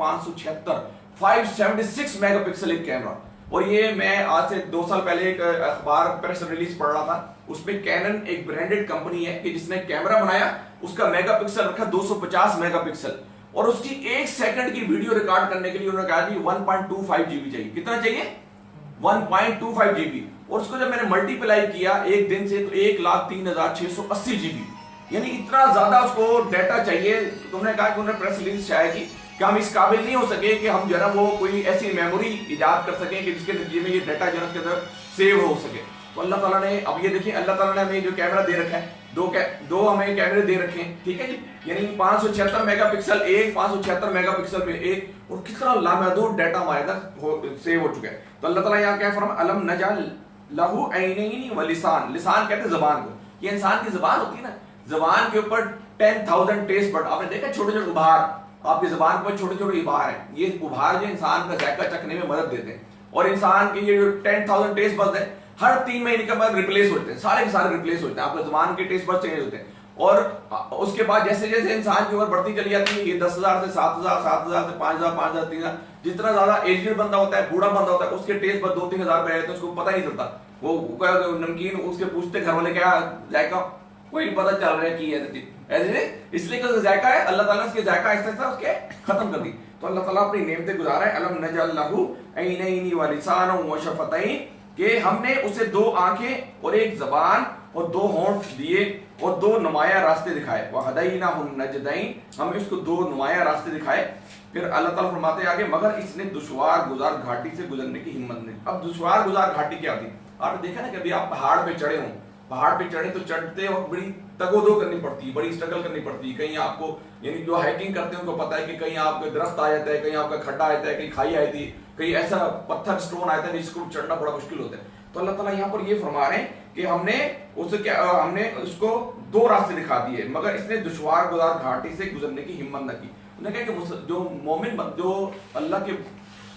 [SPEAKER 2] 576 میگا پکسل ایک کیمرہ. اور یہ میں آج سے 2 سال پہلے ایک اخبار پریس ریلیز پڑھ رہا تھا, اس میں کینن ایک برانڈڈ کمپنی ہے کہ جس نے کیمرہ بنایا, اس کا میگا پکسل رکھا 250 میگا پکسل, اور اس کی 1 سیکنڈ کی ویڈیو ریکارڈ کرنے کے لیے انہوں نے کہا کہ 1.25 GB چاہیے. کتنا چاہیے؟ 1.25 GB. اور اس کو جب میں نے ملٹی پلائی کیا ایک دن سے تو 1,03,680 GB, یعنی اتنا زیادہ اس کو ڈیٹا چاہیے. تم نے کہا کہ انہوں نے پریس ریلیز شائع کی کہ ہم اس قابل نہیں ہو سکے کہ ہم جو ہے نا وہ کوئی ایسی میموری ایجاد کر سکیں کہ جس کے نتیجے میں یہ ڈیٹا جو ہے اس کے اندر سیو ہو سکے. تو اللہ تعالیٰ نے اب یہ دیکھیں اللہ تعالیٰ نے ہمیں جو کیمرہ دے رکھا ہے, 2 ہمیں کیمرے دے رکھے ہیں, ٹھیک ہے جی, یعنی 576 میگا پکسل ایک, 576 میگا پکسل پہ ایک, اور کتنا لامحدود ڈیٹا ہمارے اندر سیو ہو چکا ہے. تو اللہ تعالیٰ یہاں کیا فرمایا الم نجعل لہ عینین ولسان, لسان کہتے ہیں زبان کو, یہ انسان کی زبان ہوتی ہے نا, زبان کے اوپر 10,000 ٹیسٹ بڈ, آپ نے دیکھا چھوٹے چھوٹے ابھار, آپ کی زبان پر چھوٹے چھوٹے ابھار ہیں, یہ ابھار جو انسان کا ذائقہ چکھنے میں مدد دیتے ہیں. اور انسان کے یہ جو 10,000 ٹیسٹ بڈ ہے ہر 3 مہینے کے بعد ریپلیس ہوتے ہیں, سارے کے سارے ریپلیس ہوتے ہیں, آپ کے زبان کے ٹیسٹ بڈ چینج ہوتے ہیں. اور اس کے بعد جیسے جیسے انسان کی عمر بڑھتی چلی جاتی ہے, یہ 10,000 سے 7,000, 7,000 سے 5,000, 5,000, 3,000, جتنا زیادہ ایجڈ بندہ ہوتا ہے, بوڑھا بندہ ہوتا ہے, اس کے ٹیسٹ بڈ 2-3 ہزار پہ رہتے ہیں, اس کو پتہ نہیں چلتا. وہ نمکین اس کے پوچھتے گھر والے کیا ذائقہ, کوئی پتہ چل رہا ہے کہ ایسے, اس لیے کہ ذائقہ ہے اللہ تعالیٰ نے اس کے ذائقہ ایسا اس کے ختم کر دی. تو اللہ تعالیٰ اپنی نعمتیں گزارا ہے الم نجعل لہ عینین ولسانا وشفتین, کہ ہم نے اسے 2 آنکھیں اور 1 زبان اور 2 ہونٹ دیے اور 2 نمایاں راستے دکھائے. وہدیناہ النجدین, ہم اس کو 2 نمایاں راستے دکھائے. پھر اللہ تعالیٰ فرماتے ہیں آگے مگر اس نے دشوار گزار گھاٹی سے گزرنے کی ہمت نہیں. اب دشوار گزار گھاٹی کیا تھی, آپ نے دیکھا نا کہ ابھی آپ پہاڑ پہ چڑھے ہوں, پہاڑ پہ چڑھے تو چڑھتے وقت بڑی تگ و دو کرنی پڑتی ہے, بڑی اسٹرگل کرنی پڑتی ہے. کہیں آپ کو یعنی جو ہائکنگ کرتے ہیں ان کو پتا ہے کہ کہیں آپ کا درخت آ جاتا ہے, کہیں آپ کا کھڈا آتا ہے, کہیں کھائی آئی تھی, کہیں ایسا پتھر سٹون آتا ہے جس کو چڑھنا بڑا مشکل ہوتا ہے. تو اللہ تعالیٰ یہاں پر یہ فرما رہے ہیں کہ ہم نے اس کو 2 راستے دکھا دیے مگر اس نے دشوار گزار گھاٹی سے گزرنے کی ہمت نہ کی. انہوں نے کہا کہ جو مومن جو اللہ کے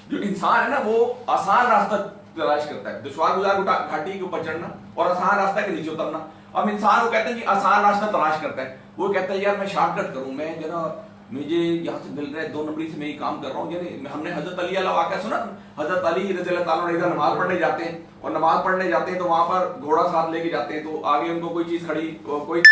[SPEAKER 2] جو انسان ہے نا وہ آسان راستہ تلاش کرتا ہے, دشوار گزار گھاٹی کے اوپر چڑھنا اور آسان راستہ کے نیچے اترنا. اب انسان کو کہتے ہیں کہ آسان راستہ تلاش کرتا ہے, وہ کہتا ہے یار میں شارٹ کٹ کروں, میں جو نا مجھے یہاں سے مل رہا ہے 2 نمبری سے میں یہ کام کر رہا ہوں. یعنی ہم نے حضرت علی والا واقعہ سنا. حضرت علی رضی اللہ تعالیٰ عنہ نماز پڑھنے جاتے ہیں اور نماز پڑھنے جاتے ہیں تو وہاں پر گھوڑا ساتھ لے کے جاتے ہیں, تو آگے ان کو کوئی چیز کھڑی, کوئی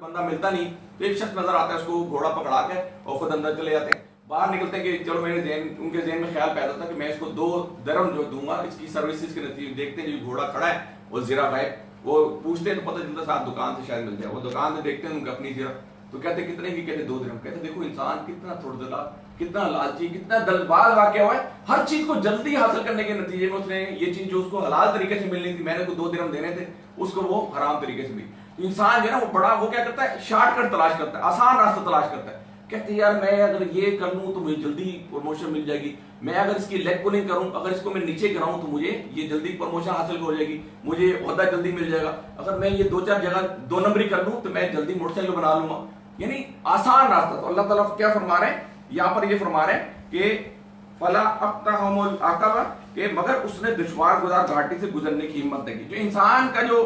[SPEAKER 2] بندہ ملتا نہیں, تو ایک شخص نظر آتا ہے, اس کو گھوڑا پکڑا کے اور خود اندر چلے جاتے ہیں. باہر نکلتے ہیں کہ چلو ان کے ذہن میں خیال پیدا تھا کہ میں اس کو 2 درہم جو دوں گا اس کی سروسز کے نتیجے. دیکھتے ہیں جو گھوڑا کھڑا ہے وہ زیرہ غائب, وہ پوچھتے ہیں تو پتہ چلتا ہے دکان سے شاید مل جائے. وہ دکان سے دیکھتے ہیں ان کو اپنی زیرہ, تو کہتے ہیں کتنے کی, کہتے 2 درہم. کہتے دیکھو انسان کتنا تھوڑا دلا, کتنا لالچی, کتنا دلباز واقع ہوا ہے. ہر چیز کو جلدی حاصل کرنے کے نتیجے میں اس نے یہ چیز جو اس کو حلال طریقے سے ملنی تھی, میں نے کو 2 درہم دینے تھے, اس کو وہ حرام طریقے سے ملی. انسان جو ہے نا وہ بڑا وہ کیا کرتا ہے, شارٹ کٹ تلاش کرتا ہے, آسان راستہ تلاش کرتا ہے. کہتے ہیں یار میں اگر یہ کر لوں تو مجھے جلدی پروموشن مل جائے گی, میں اگر اس کی لیگ پولنگ کروں, اگر اس کو میں نیچے گراؤں تو مجھے یہ جلدی پروموشن حاصل ہو جائے گی, مجھے عہدہ جلدی مل جائے گا. اگر میں یہ 2-4 جگہ 2 نمبری کر لوں تو میں جلدی موٹر سائیکل بنا لوں گا. یعنی آسان راستہ. تو اللہ تعالیٰ کیا فرما رہے ہیں یہاں پر, یہ فرما رہے ہیں کہ فلا اقتحم العقبہ, کہ مگر اس نے دشوار گزار گھاٹی سے گزرنے کی ہمت نہیں کی. جو انسان کا جو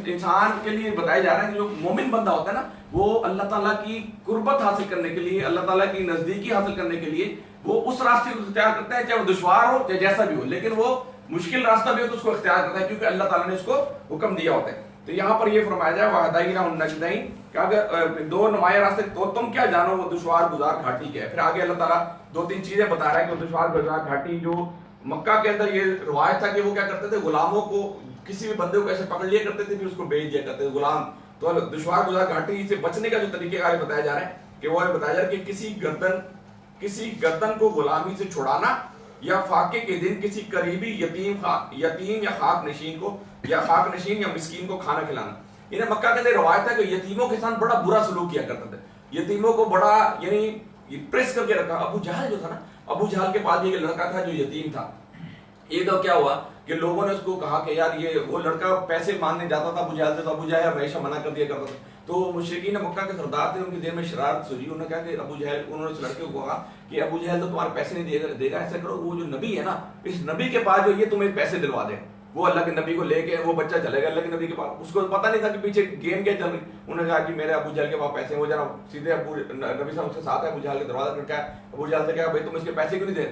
[SPEAKER 2] انسان کے لیے بتایا جا رہا ہے کہ جو مومن بندہ ہوتا ہے نا, وہ اللہ تعالیٰ کی قربت حاصل کرنے کے لیے, اللہ تعالیٰ کی نزدیکی حاصل کرنے کے لیے وہ اس راستے کو اختیار کرتا ہے, چاہے وہ دشوار ہو چاہے جیسا بھی ہو, لیکن وہ مشکل راستہ بھی ہو تو اس کو اختیار کرتا ہے کیونکہ اللہ تعالیٰ نے اس کو حکم دیا ہوتا ہے. تو یہاں پر یہ فرمایا جائے وَهَدَيْنَاهُ النَّجْدَيْنِ, کہ اگر 2 نمایاں راستے تو تم کیا جانو وہ دشوار گزار گھاٹی کیا ہے. پھر آگے اللہ تعالیٰ 2-3 چیزیں بتا رہا ہے کہ دشوار گزار گھاٹی. جو مکہ کے اندر یہ روایت تھا کہ وہ کیا کرتے تھے, غلاموں کو کسی بھی بندے کو ایسے پکڑ لیا کرتے تھے, پھر اس کو بیچ دیا کرتے تھے غلام. تو دشوار گزار گھاٹی سے بچنے کا جو طریقہ کار بتایا جا رہا ہے کہ وہ بتایا جا رہا ہے کہ کسی گردن کو غلامی سے چھڑانا, یا فاقے کے دن کسی قریبی یتیم یا خاک نشین یا مسکین کو کھانا کھلانا. انہیں مکہ کے اندر روایت ہے کہ یتیموں کے ساتھ بڑا برا سلوک کیا کرتا تھا, یتیموں کو بڑا یعنی پریس کر کے رکھا. ابو جہل جو تھا نا, ابو جہل کے پاس ایک لڑکا تھا جو یتیم تھا. ایک دو کیا ہوا کہ لوگوں نے اس کو کہا کہ یار یہ وہ لڑکا پیسے مانگنے جاتا تھا ابو جہل سے, تو ابو جہل ہمیشہ منع کر دیا کرتا تھا. تو مشرکین مکہ کے سردار تھے, ان کے دل میں شرارت سوچی. انہوں نے کہا کہ انہوں نے اس لڑکے کو کہا کہ ابو جہل تو تمہارے پیسے نہیں دے گا, ایسا کرو وہ جو نبی ہے نا, اس نبی کے پاس جو یہ تمہیں پیسے دلوا دے. وہ اللہ کے نبی کو لے کے وہ بچہ چلے گا اللہ کے نبی کے پاس. اس کو پتہ نہیں تھا کہ پیچھے گیم کیا چل رہی. انہوں نے کہا کہ میرے ابو جہل کے پاس پیسے ہیں. وہ جناب سیدھے نبی صاحب کے ساتھ ہے, ابو جہل کے دروازہ کھٹکایا. ابو جہل سے کہا بھائی تم اس کے پیسے کیوں نہیں دے.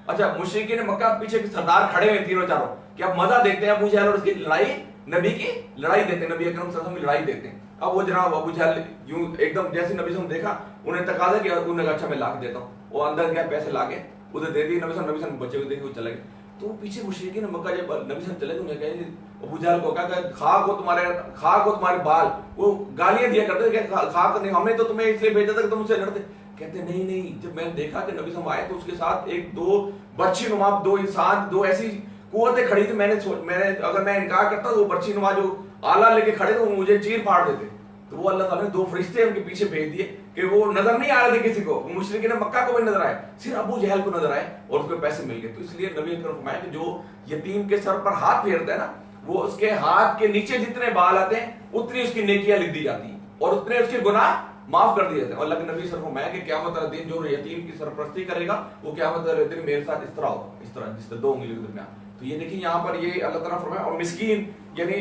[SPEAKER 2] اچھا مشرکین مکہ پیچھے کے سردار کھڑے ہوئے 3-4 کہ اب مزہ دیکھتے ہیں ابو جہل اور اس کی لڑائی, نبی کی لڑائی دیتے ہیں, نبی اکرم صلی اللہ علیہ وسلم کی لڑائی دیتے ہیں. اب وہ جناب ابو جہل یوں ایک دم جیسے نبی صلی اللہ علیہ وسلم دیکھا, انہیں تقاضا کیا, انہوں نے کہا اچھا میں لا کے دیتا ہوں. وہ اندر گیا پیسے لا کے ادھر دے دی. نبی صلی اللہ علیہ وسلم بچے کو دیکھ کے وہ چلے گئے. تو پیچھے مشرکین مکہ جب نبی صلی اللہ علیہ وسلم چلے تو انہیں کہا ابو جہل کو کہا کہ خاک ہو تمہارے بال. وہ گالیاں دیا کرتے تھے کہ خاک نہیں, ہم نے تو تمہیں اس لیے بھیجا تھا کہ تم اس سے لڑتے. کہتے نہیں, جب میں نے دیکھا کہ نبی صلی اللہ علیہ وسلم آئے تو اس کے ساتھ 1-2 برچھی نما 2 انسان, 2 ایسی قوتیں کھڑی تھی. میں نے اگر میں انکار کرتا تو وہ برچھی نما جو آلہ لے کے کھڑے تھے وہ مجھے چیر پھاڑ دیتے. تو وہ اللہ تعالیٰ نے 2 فرشتے ان کے پیچھے بھیج دیے کہ وہ نظر نہیں آ رہے تھے کسی کو. مشرکین مکہ کو بھی نظر آئے, صرف ابو جہل کو نظر آئے اور اس کو پیسے مل گئے. تو اس لیے نبی اکرم فرمایا کہ جو یتیم کے سر پر ہاتھ پھیرتا ہے نا, وہ اس کے ہاتھ کے نیچے جتنے بال آتے ہیں اتنی اس کی نیکیاں لکھ دی جاتی ہیں اور اتنے اس کے گناہ معاف کر دیے جاتے ہیں. اور اللہ کے نبی صلی اللہ علیہ وسلم فرمایا کہ قیامت والے دن جو یتیم کی سرپرستی کرے گا وہ قیامت والے دن میرے ساتھ اس طرح ہوگا, اس طرح جس طرح 2 انگلی کے درمیان. تو یہ دیکھیں یہاں پر یہ اللہ تعالیٰ فرمایا. اور مسکین یعنی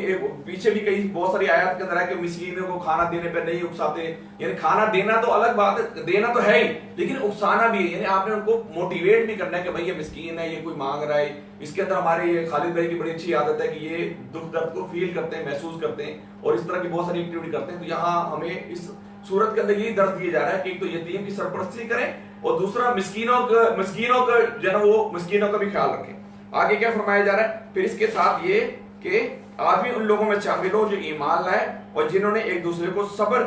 [SPEAKER 2] پیچھے بھی کئی بہت ساری آیات کے اندر ہے کہ مسکینوں کو کھانا دینے پہ نہیں اکساتے. یعنی کھانا دینا تو الگ بات ہے, دینا تو ہے ہی, لیکن اکسانا بھی ہے. یعنی آپ نے ان کو موٹیویٹ بھی کرنا ہے کہ بھائی یہ مسکین ہے, یہ کوئی مانگ رہا ہے. اس کے اندر ہمارے یہ خالد بھائی کی بڑی اچھی عادت ہے کہ یہ دکھ درد کو فیل کرتے ہیں, محسوس کرتے ہیں اور اس طرح کی بہت ساری ایکٹیویٹی کرتے ہیں. تو یہاں ہمیں اس صورت کے اندر یہی درد دیا جا رہا ہے کہ ایک تو یتیم کی سرپرستی کریں اور دوسرا مسکینوں کا جو ہے وہ مسکینوں کا بھی خیال رکھیں. آگے کیا فرمایا جا رہا ہے پھر اس کے ساتھ یہ کہ آدمی ان لوگوں میں شامل ہو جو ایمان لائے اور جنہوں نے ایک دوسرے کو صبر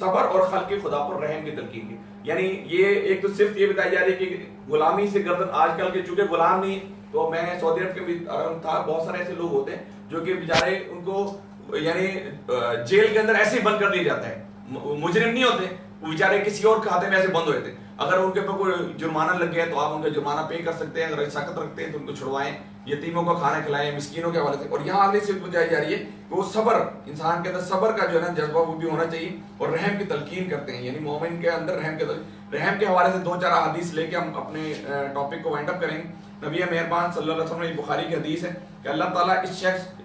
[SPEAKER 2] اور خلق خدا پر رحم کی تلقین کی. یعنی یہ ایک تو صرف یہ بتائی جا رہی ہے کہ غلامی سے گردن, آج کل کے چونکہ غلام نہیں, تو میں سعودی عرب کے بھی تھا, بہت سارے ایسے لوگ ہوتے ہیں جو کہ بیچارے ان کو یعنی جیل کے اندر ایسے ہی بند کر دیا جاتا ہے. مجرم نہیں ہوتے وہ بیچارے, کسی اور کھاتے میں ایسے بند ہوئے تھے. اگر ان کے اوپر کوئی جرمانہ لگ گیا تو آپ ان کا جرمانہ پے کر سکتے ہیں. اگر سخت رکھتے ہیں تو ان کو چھڑوائیں, یتیموں کو کھانا کھلائیں, مسکینوں کے حوالے سے. اور یہاں آگے سے بتائی جا رہی ہے کہ وہ صبر, انسان کے اندر صبر کا جو ہے نا جذبہ وہ بھی ہونا چاہیے اور رحم کی تلقین کرتے ہیں. یعنی مومن کے اندر رحم کے حوالے سے 2-4 حدیث لے کے ہم اپنے ٹاپک کو وائنڈ اپ کریں گے. نبی مہربان صلی اللہ علیہ وسلم, بخاری کی حدیث ہے کہ اللہ تعالیٰ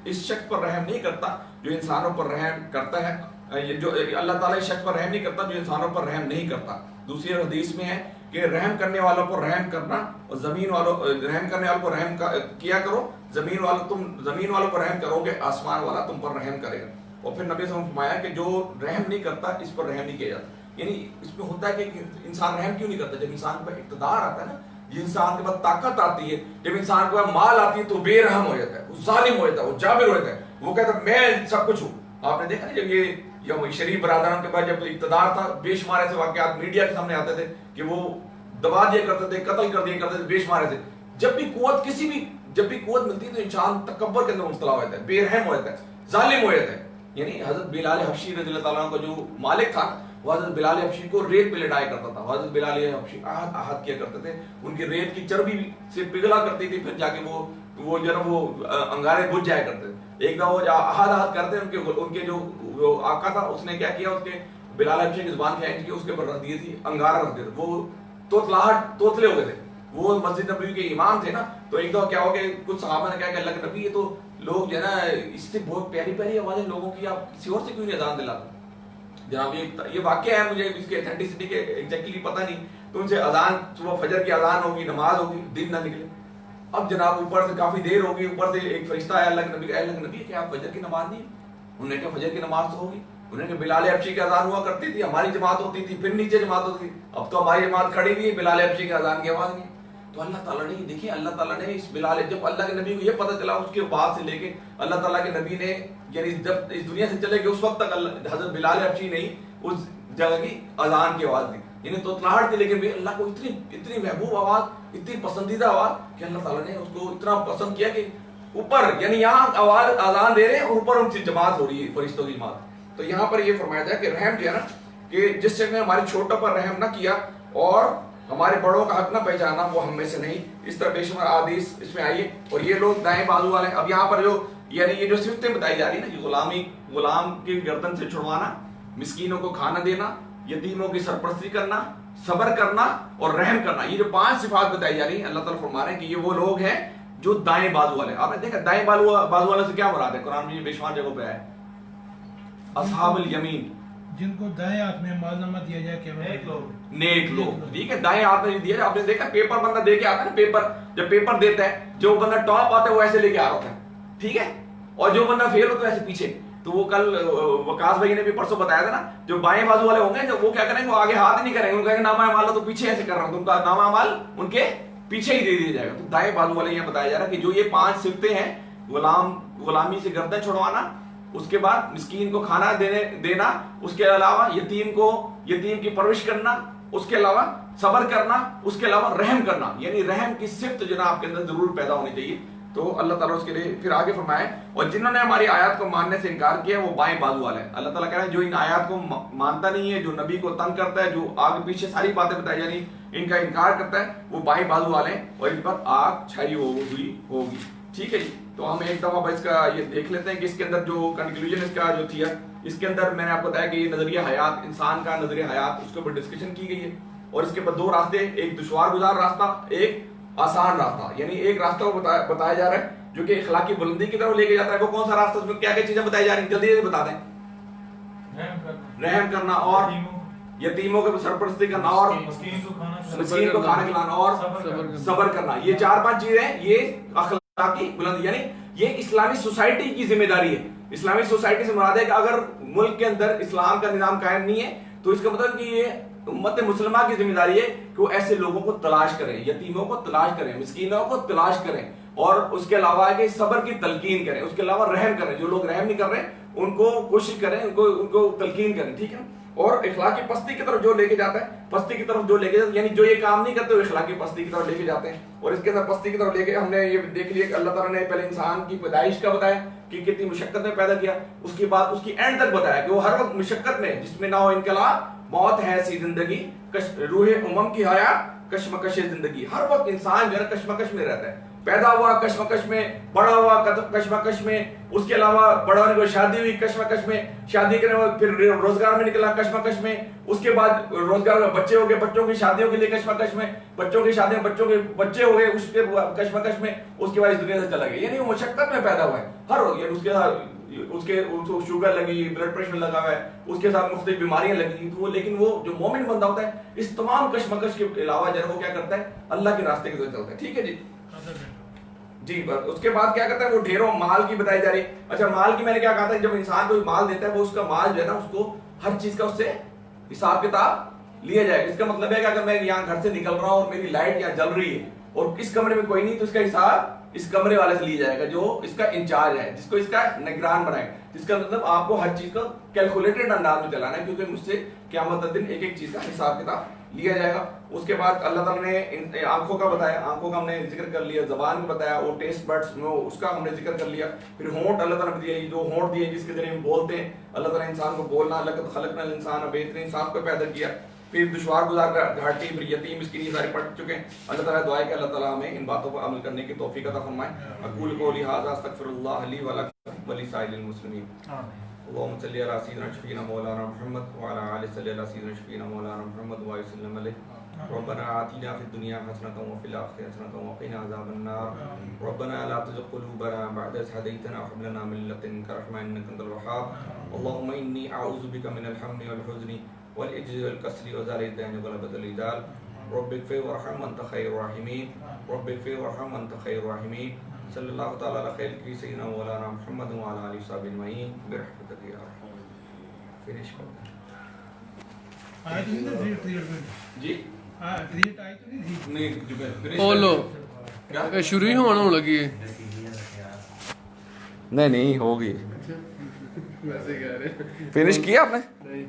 [SPEAKER 2] اس شخص پر رحم نہیں کرتا جو انسانوں پر رحم کرتا ہے,
[SPEAKER 1] جو اللہ تعالیٰ اس شخص پر رحم نہیں کرتا جو انسانوں پر رحم نہیں کرتا. دوسری حدیث میں ہے کہ رحم کرنے والوں پر رحم کرنا اور زمین والوں رحم کرنے والوں پر رحم کیا کرو, زمین والوں پر رحم کرو گے, آسمان والا تم پر رحم کرے گا. اور پھر نبی صلی اللہ علیہ وسلم نے فرمایا کہ جو رحم نہیں کرتا اس پر رحم نہیں کیا جاتا. یعنی اس میں ہوتا ہے کہ انسان رحم کیوں نہیں کرتا؟ جب انسان کے پاس اقتدار آتا ہے نا, جس انسان کے پاس طاقت آتی ہے, جب انسان کے پاس مال آتی ہے تو بے رحم ہو جاتا ہے, وہ ظالم ہو جاتا ہے, وہ جابر ہو جاتا ہے, وہ کہتا ہے میں سب کچھ ہوں. آپ نے دیکھا جب یہ شریف برادران کے پاس جب اقتدار تھا, بے شمار ایسے واقعات میڈیا کے سامنے آتے تھے کہ وہ دبا دیا کرتے تھے, قتل کر دیا کرتے تھے بے شمار ایسے. جب بھی قوت ملتی ہے تو انسان تکبر کے اندر مبتلا ہو جاتا ہے, بے رحم ہو جاتا ہے, ظالم ہو جاتا ہے. یعنی حضرت بلال حبشی رضی اللہ تعالیٰ کا جو مالک تھا وہ حضرت بلال حبشی کو ریت پہ لٹایا کرتا تھا. حضرت بلال حبشی آہت کیا کرتے تھے, ان کی ریت کی چربی سے پگھلا کرتی تھی, پھر جا کے وہ انگارے بجھ جایا کرتے تھے. ایک دفعہ وہ آہت کرتے ان کے جو آقا تھا اس نے کیا کیا, اس کے بلال حبشی کی زبان کھینچ کے اس کے اوپر رکھ دیے تھی, انگارہ رکھ دیے تھے. وہ توتلے ہو گئے تھے, وہ مسجد نبوی کے امام تھے نا. تو ایک دفعہ کیا ہو کہ کچھ صحابہ نے کہا کہ اللہ کے نبی یہ تو لوگ جو ہے نا اس سے بہت پیاری پیاری آوازیں لوگوں کی, آپ کسی اور سے کیوں نہیں اذان دلاتے؟ جناب یہ واقعہ ہے, مجھے اس کے اتھینٹسٹی کے ایگزیکٹلی پتہ نہیں. تو ان سے اذان صبح فجر کی اذان ہوگی, نماز ہوگی, دن نہ نکلے. اب جناب اوپر سے کافی دیر ہوگی, اوپر سے ایک فرشتہ آیا اللہ کے نبی کہ آپ فجر کی نماز نہیں؟ انہوں نے کہا فجر کی نماز تو ہوگی. انہوں نے کہا بلال حبشی کی اذان ہوا کرتی تھی, ہماری جماعت ہوتی تھی, پھر نیچے جماعت ہوتی تھی, اب تو ہماری جماعت کھڑی ہوئی ہے, بلال حبشی کی اذان کی آواز نہیں. تو اللہ تعالیٰ نے دیکھیے, اللہ تعالیٰ نے اس بلال, جب اللہ کے نبی کو یہ پتہ چلا اس کے بعد سے لے کے اللہ تعالیٰ کے نبی نے یعنی جب اس دنیا سے چلے گئے اس وقت تک حضرت بلال حبشی نے اس جگہ کی اذان کی آواز دی. یعنی توتلاہٹ تھی, لیکن اللہ کو اتنی محبوب آواز, اتنی پسندیدہ آواز کہ اللہ تعالیٰ نے اس کو اتنا پسند کیا کہ اوپر یعنی یہاں آواز اذان دے رہے ہیں اور اوپر ان سے جماعت ہو رہی ہے, فرشتوں کی جماعت. تو یہاں پر یہ فرمایا جائے کہ رحم جو ہے نا, کہ جس شخص نے ہمارے چھوٹوں پر رحم نہ کیا اور ہمارے بڑوں کا حق نہ پہچانا وہ ہم میں سے نہیں. اس طرح بے شمار احادیث اس میں آئی ہے. اور یہ لوگ دائیں بازو والے. اب یہاں پر جو یعنی یہ جو صفتیں بتائی جا رہی ہیں نا, یہ غلام کی گردن سے چھڑوانا, مسکینوں کو کھانا دینا, یتیموں کی سرپرستی کرنا, صبر کرنا اور رحم کرنا, یہ جو 5 صفات بتائی جا رہی ہیں, اللہ تعالیٰ فرما رہے ہیں کہ یہ وہ لوگ ہیں جو دائیں بازو والے. آپ نے دیکھا دائیں بازو والے سے کیا مراد ہے؟ قرآن میں یہ بے شمار جگہوں پہ ہے اصحاب الیمین,
[SPEAKER 3] جن کو دائیں ہاتھ میں مالنامہ دیا جائے کہ
[SPEAKER 2] نیک لوگ. ٹھیک ہے, دائیں ہاتھ میں دیا. آپ نے دیکھا پیپر بندہ دے کے آتا ہے نا, پیپر جب پیپر دیتا ہے جو بندہ ٹاپ آتا ہے وہ ایسے لے کے آ رہا ہوتا ہے, ٹھیک ہے, اور جو بندہ فیل ہوتا ہے ایسے پیچھے. تو وہ کل وکاس بھائی نے بھی پرسوں بتایا تھا نا, جو بائیں بازو والے ہوں گے وہ کیا کریں گے, وہ آگے ہاتھ نہیں کریں گے, وہ کہیں گے نامہ اعمال تو پیچھے ایسے کر رہا ہوں, تو ان کا نامہ اعمال ان کے پیچھے ہی دے دیا جائے گا. تو دائیں بازو والے یہاں بتایا جا رہا ہے کہ جو یہ 5 صفتیں ہیں, غلامی سے گردن چھڑوانا, اس کے بعد مسکین کو کھانا دینا, اس کے علاوہ یتیم کی پرورش کرنا, اس کے علاوہ صبر کرنا, اس کے علاوہ رحم کرنا. یعنی رحم کی صفت جو نا آپ کے اندر ضرور پیدا ہونی چاہیے. تو اللہ تعالیٰ اس کے لیے پھر آگے فرمائے اور جنہوں نے ہماری آیات کو ماننے سے انکار کیا وہ بائیں بازو والے ہیں. اللہ تعالیٰ کہہ رہے ہیں جو ان آیات کو مانتا نہیں ہے, جو نبی کو تنگ کرتا ہے, جو آگے پیچھے ساری باتیں بتائی جا رہی ان کا انکار کرتا ہے, وہ بائیں بازو والے ہیں اور ان پر آگ چھائی ہوئی ہوگی. ٹھیک ہے جی. تو ہم ایک دفعہ اس کا یہ دیکھ لیتے ہیں کہ اس کے اندر جو کنکلوژن اس کا جو تھی, اس کے اندر میں نے آپ کو بتایا کہ یہ نظریہ حیات, انسان کا نظریہ حیات, اس کے اوپر ڈسکشن کی گئی ہے. اور اس کے بعد 2 راستے, ایک دشوار گزار راستہ, ایک آسان راستہ. یعنی ایک راستہ وہ بتایا جا رہا ہے جو کہ اخلاقی بلندی کی طرف لے کے جاتا ہے. وہ کون سا راستہ, اس میں کیا کیا چیزیں بتائی جا رہی ہیں جلدی سے بتا دیں. رحم کرنا اور یتیموں کی سرپرستی کرنا اور مسکین کو کھانا کھلانا اور صبر کرنا. یہ 4-5 چیزیں, یہ اخلاقی بلندی, یعنی یہ اسلامی سوسائٹی کی ذمہ داری ہے. اسلامی سوسائٹی سے مراد ہے کہ اگر ملک کے اندر اسلام کا نظام قائم نہیں ہے تو اس کا مطلب کہ یہ امت مسلمہ کی ذمہ داری ہے کہ وہ ایسے لوگوں کو تلاش کریں, یتیموں کو تلاش کریں, مسکینوں کو تلاش کریں, اور اس کے علاوہ کہ صبر کی تلقین کریں, اس کے علاوہ رحم کریں. جو لوگ رحم نہیں کر رہے ان کو کوشش کریں, ان کو تلقین کریں. ٹھیک ہے. اور اخلاقی پستی کی طرف جو لے کے جاتا ہے, پستی کی طرف جو لے کے جاتا ہے, یعنی جو یہ کام نہیں کرتے وہ اخلاقی پستی کی طرف لے کے جاتے ہیں. اور اس کے اندر پستی کی طرف لے کے ہم نے یہ دیکھ لیا کہ اللہ تعالیٰ نے پہلے انسان کی پیدائش کا بتایا کہ کتنی مشقت میں پیدا کیا, اس کے بعد اس کی اینڈ تک بتایا کہ وہ ہر وقت مشقت میں, جس میں نہ ہو انقلاب, موت ہے ایسی زندگی, روح امم کی حیات, کشمکش زندگی. ہر وقت انسان جو ہے کشمکش میں رہتا ہے. پیدا ہوا کشمکش میں, بڑا ہوا کشمکش میں, اس کے علاوہ بڑا ہونے کو شادی ہوئی کشمکش میں, شادی کرنے کے پھر روزگار میں نکلا کشمکش میں, اس کے بعد روزگار میں بچے ہو گئے, بچوں کی شادیوں کے لیے کشمکش میں, بچوں کی شادیوں بچوں کے بچے ہو گئے اس کے کشمکش میں, اس کے بعد اس دنیا سے چلا گیا. یعنی وہ مشقت میں پیدا ہوا ہے ہر روز. یعنی اس کے اس کو شوگر لگی, بلڈ پریشر لگا ہوا ہے, اس کے ساتھ مختلف بیماریاں لگی, تو وہ لیکن وہ جو مومن بندہ ہوتا ہے اس تمام کشمکش کے علاوہ جو ہے وہ کیا کرتا ہے, اللہ کے راستے کے ذریعے چلتا ہے. ٹھیک ہے جی جی. بس اس کے بعد کیا کرتا ہے, وہ ڈھیروں مال کی بتائی جا رہی ہے. اچھا مال کی میں نے کیا کہا تھا, جب انسان کو مال دیتا ہے وہ اس کا مال جو ہے نا اس کو ہر چیز کا اس سے حساب کتاب لیا جائے گا. اس کا مطلب ہے کہ اگر میں یہاں گھر سے نکل رہا ہوں اور میری لائٹ یہاں جل رہی ہے اور اس کمرے میں کوئی نہیں, تو اس کا حساب اس کمرے والے سے لیا جائے گا جو اس کا انچارج ہے, جس کو اس کا نگران بنائے. جس کا مطلب آپ کو ہر چیز کا کیلکولیٹڈ انداز میں چلانا ہے, کیونکہ مجھ سے قیامت کے دن ایک ایک چیز کا حساب کتاب لیا جائے گا. اس کے بعد اللہ تعالیٰ نے آنکھوں کا بتایا, آنکھوں کا ہم نے ذکر کر لیا, زبان کا بتایا, وہ ٹیسٹ بڈس اس کا ہم نے ذکر کر لیا. پھر ہونٹ اللہ تعالیٰ نے دیا, جو ہونٹ دیے جس کے ذریعے ہم بولتے ہیں. اللہ تعالیٰ انسان کو بولنا, لقد خلقنا الانسان, بہترین انسان کو پیدا کیا. پھر دشوار گزار گھاٹی, پھر یتیم مسکین, یہ سارے پڑھ چکے ہیں. اللہ تعالیٰ دعا ہے کہ اللہ تعالیٰ ہمیں ان باتوں پر عمل کرنے کی توفیق عطا فرمائے. اقول قولی ھذا استغفر اللہ لی ولکم ولسائر المسلمین. اللهم صل على سيدنا شفيعنا مولانا محمد وعلى آله صل على سيدنا شفيعنا مولانا محمد وسلم عليه. ربنا آتنا في الدنيا حسنة وفي الآخرة حسنة وقنا عذاب النار. ربنا لا تزغ قلوبنا بعد إذ هديتنا وهب لنا من لدنك رحمة إنك أنت الوهاب. اللهم إني أعوذ بك من الهم والحزن والعجز والكسل وزوال الدين وغلبة الرجال. رب اغفر وارحم وأنت خير الراحمين. رب اغفر وارحم وأنت خير الراحمين. صلی اللہ تعالیٰ علیہ خیر کی سیدنا مولانا محمد وعلی آلہ وصحبہ اجمعین برحمتک یا ارحم. فنش کر دیں
[SPEAKER 3] آئے تو نہیں تھا 3
[SPEAKER 2] جی,
[SPEAKER 3] کریٹ آئی تو نہیں تھی.
[SPEAKER 2] نہیں جو فنش
[SPEAKER 4] بولو
[SPEAKER 2] کیا
[SPEAKER 4] شروع ہی ہونے لگی ہے.
[SPEAKER 1] نہیں ہوگی.
[SPEAKER 4] ویسے کہہ رہے
[SPEAKER 1] فنش کیا آپ نے؟
[SPEAKER 4] نہیں